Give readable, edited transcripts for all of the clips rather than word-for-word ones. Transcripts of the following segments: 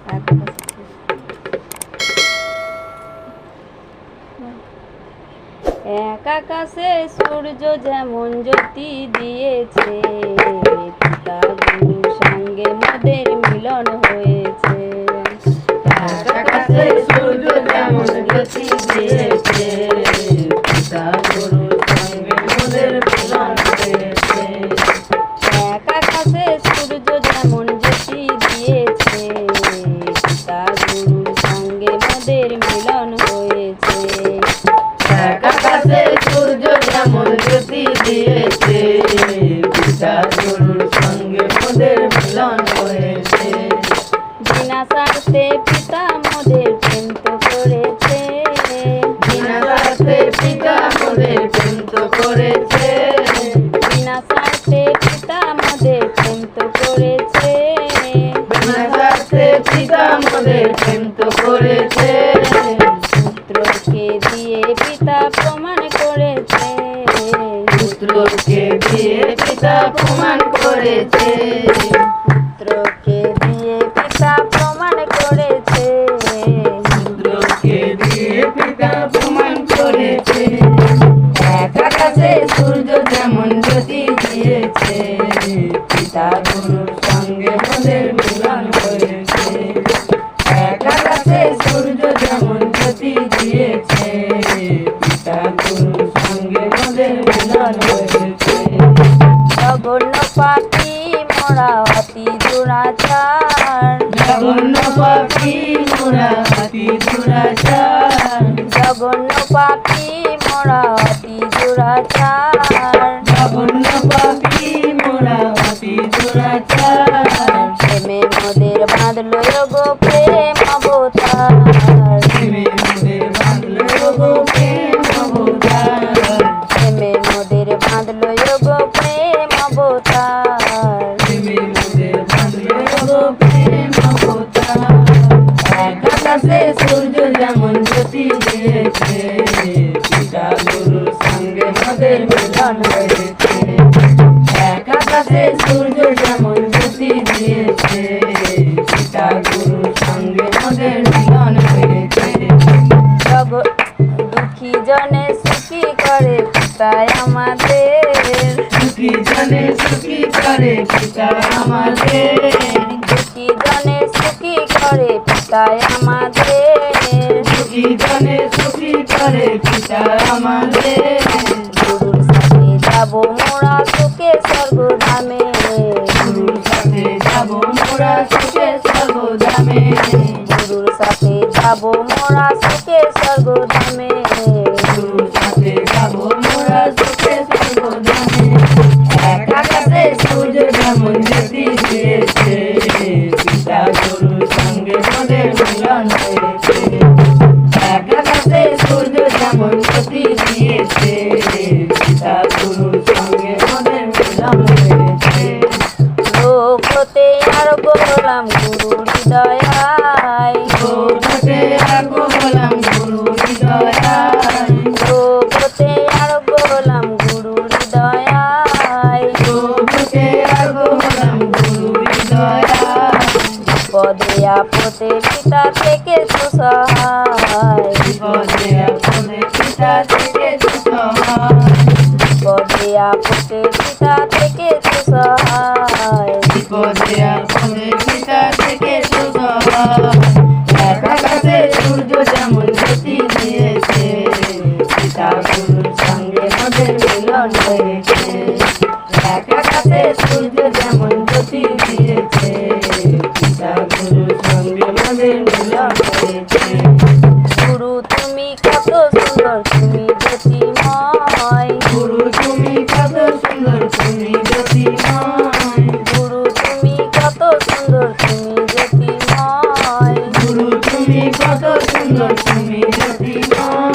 এক আকাশে সূর্য যেমন জ্যোতি দিয়েছে, পিতা গুরুর সঙ্গে মোদের মিলন হয়েছে। এক আকাশে সূর্য যেমন জ্যোতি দিয়েছে, পিতা গুরুর সঙ্গে মোদের মিলন হয়েছে। এক আকাশে সূর্য যেমন জ্যোতি দিয়েছে, পিতা গুরুর সঙ্গে মোদের মিলন হয়েছে। এক আকাশে সূর্য যেমন জ্যোতি দিয়েছে, পিতা গুরুর সঙ্গে মোদের মিলন হয়েছে। বিনা স্বার্থে পিতা মোদের প্রেম তো করেছে, বিনা স্বার্থে পিতা মোদের প্রেম তো করেছে। বিনা স্বার্থে পিতা মোদের প্রেম তো করেছে। বিনা স্বার্থে পিতা মোদের প্রেম তো করেছে। পুত্রকে দিয়ে পিতা প্রমাণ করেছে, পুত্রকে দিয়ে পিতা প্রমাণ করেছে। পুত্রকে দিয়ে পিতা প্রমাণ করেছে। পুত্রকে দিয়ে পিতা প্রমাণ করেছে। এক আকাশে সূর্য যেমন জ্যোতি দিয়েছে, পিতা গুরুর সঙ্গে মোদের মিলন হয়েছে। এক আকাশে সূর্য যেমন জ্যোতি দিয়েছে, পিতা গুরুর সঙ্গে মোদের মিলন হয়েছে। জঘন্য পাপী মোরা অতি দুরাচার, জঘন্য পাপী মোরা অতি দুরাচার। জঘন্য পাপী মোরা অতি দুরাচার। জঘন্য পাপী মোরা অতি দুরাচার। প্রেমে মোদের বাঁধলো গো প্রেম অবতার, প্রেমে মোদের বাঁধলো গো প্রেম অবতার। প্রেমে মোদের বাঁধলো গো প্রেম অবতার। প্রেমে মোদের বাঁধলো গো প্রেম অবতার। এক আকাশে সূর্য যেমন জ্যোতি দিয়েছে, পিতা গুরুর সঙ্গে মোদের মিলন হয়েছে। এক আকাশে সূর্য যেমন জ্যোতি দিয়েছে, পিতা গুরুর সঙ্গে মোদের মিলন হয়েছে। দুঃখী জনে সুখী করে পিতায় আমাদের, সুখী জনে সুখী করে পিতা আমাদের। দুঃখী জনে সুখী করে পিতায় আমাদের। সুখী জনে সুখী করে পিতা আমাদের। গুরুর সাথে যাব মোরা সুখে স্বর্গধামে, গুরুর সাথে যাব মোরা সুখে স্বর্গধামে। গুরুর সাথে যাব মোরা সুখে স্বর্গধামে। গুরুর সাথে যাব মোরা সুখে স্বর্গধামে। এক আকাশে সূর্য যেমন জ্যোতি দিয়েছে, পিতা গুরুর সঙ্গে মোদের মিলন হয়েছে। এক আকাশে সূর্য যেমন জ্যোতি দিয়েছে, পিতা গুরুর সঙ্গে মোদের মিলন হয়েছে। লোক হতে আর গোলাম গুরু হৃদয়ায়, লোক হতে আর গোলাম গুরু হৃদয়ায়। লোক হতে আর গোলাম গুরু হৃদয়ায়। লোক হতে আর গোলাম গুরু হৃদয়ায়। বিপদে আপদে পিতা থেকে সুসহায়, বিপদে আপদে পিতা থেকে সুসহায়। বিপদে আপদে পিতা থেকে সুসহায়। বিপদে আপদে পিতা থেকে সুসহায়। এক আকাশে সূর্য যেমন জ্যোতি দিয়েছে, পিতা গুরুর সঙ্গে মোদের মিলন হয়েছে। এক আকাশে সূর্য যেমন জ্যোতি দিয়েছে, পিতা গুরুর সঙ্গে মোদের মিলন হয়েছে। গুরু তুমি কত সুন্দর তুমি জ্যোতিময়, গুরু তুমি কত সুন্দর তুমি জ্যোতিময়। গুরু তুমি কত সুন্দর তুমি জ্যোতিময়। গুরু তুমি কত সুন্দর তুমি জ্যোতিময়।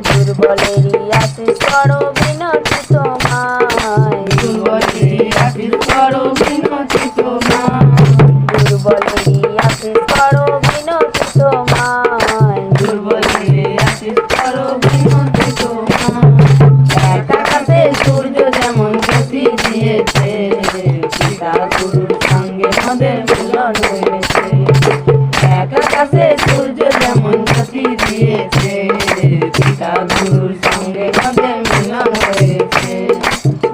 দুর্বলেরই আশিস করো বিনতি তোমায়, দুর্বলেরই আশীষ করো বিনতি তোমায়। দুর্বলেরই আশিস করো বিনতি তোমায়। দুর্বলেরই আশীষ করো বিনতি তোমায়। এক আকাশে সূর্য যেমন জ্যোতি দিয়েছে, পিতা গুরুর সঙ্গে মোদের মিলন হয়েছে। এক আকাশে সূর্য যেমন জ্যোতি দিয়েছে, পিতা গুরুর সঙ্গে মোদের মিলন হয়েছে।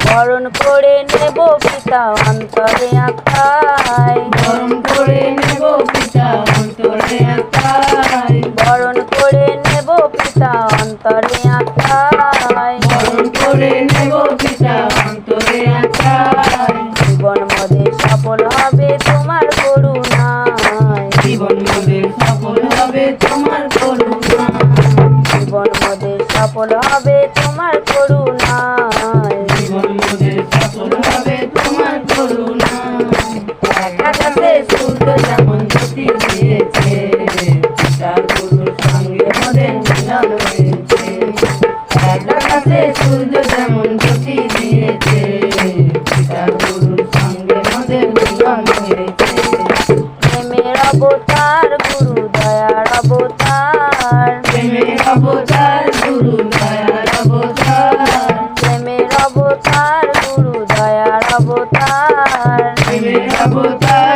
বরণ করে নেব পিতা অন্তরে আত্মায়, বরণ করে নেব পিতা অন্তরে আত্মায়, বরণ করে নেব পিতা অন্তরে আত্মায়। বরণ করে নেব পিতা অন্তরে আত্মায়। জীবন মোদের সফল হবে তোমার করুণায়, জীবন মোদের সফল হবে তোমার করুণায়, জীবন মোদের সফল হবে তোমার করুণায়। জীবন মোদের সফল হবে তোমার করুণায়। এক আকাশে সূর্য যেমন জ্যোতি দিয়েছে, পিতা গুরুর সঙ্গে মোদের মিলন হয়েছে। এক আকাশে সূর্য যেমন জ্যোতি দিয়েছে, পিতা গুরুর সঙ্গে মোদের মিলন হয়েছে। প্রেমের অবতার গুরু দয়ার অবতার, প্রেমের অবতার গুরু দয়ার অবতার, প্রেমের অবতার গুরু দয়ার অবতার। প্রেমের অবতার